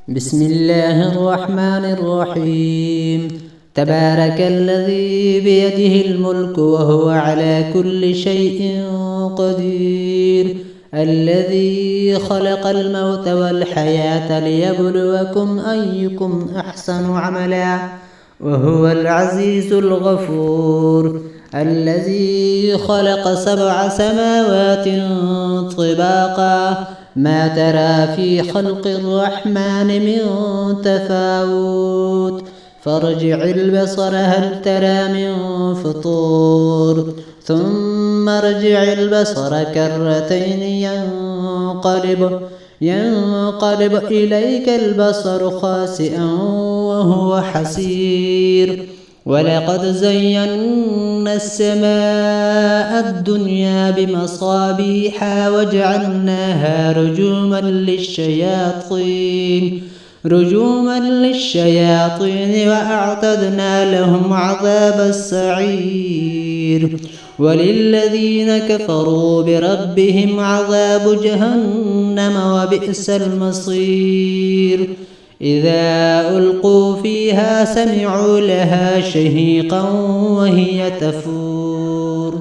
بسم الله الرحمن الرحيم. تبارك الذي بيده الملك وهو على كل شيء قدير، الذي خلق الموت والحياة ليبلوكم أيكم أحسن عملا وهو العزيز الغفور، الذي خلق 7 سماوات طباقا ما ترى في خلق الرحمن من تفاوت فارجع البصر هل ترى من فطور ثم ارجع البصر كرتين ينقلب إليك البصر خاسئا وهو حسير. ولقد زينا السماء الدنيا بمصابيح وجعلناها رجوما للشياطين وأعتدنا لهم عذاب السعير. وللذين كفروا بربهم عذاب جهنم وبئس المصير. إذا ألقوا فيها سمعوا لها شهيقا وهي تفور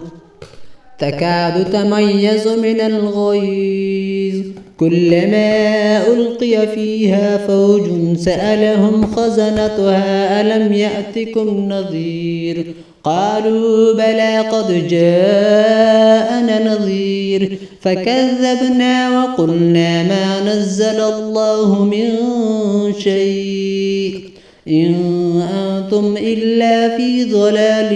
تكاد تميز من الغيظ كلما ألقي فيها فوج سألهم خزنتها ألم يأتكم نذير قالوا بلى قد جاءنا نذير فكذبنا وقلنا ما نزل الله من شيء إن أنتم إلا في ضلال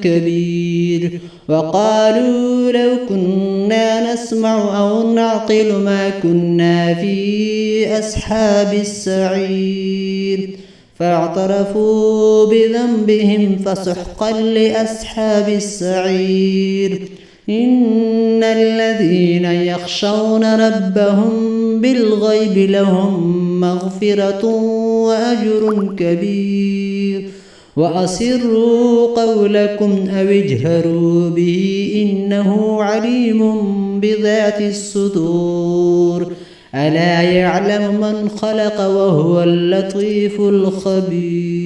كبير. وقالوا لو كنا نسمع أو نعقل ما كنا في أصحاب السعير فاعترفوا بذنبهم فسحقا لأصحاب السعير. إن الذين يخشون ربهم بالغيب لهم مغفرة وأجر كبير. وأسروا قولكم أو اجهروا به إنه عليم بذات الصدور. ألا يعلم من خلق وهو اللطيف الخبير.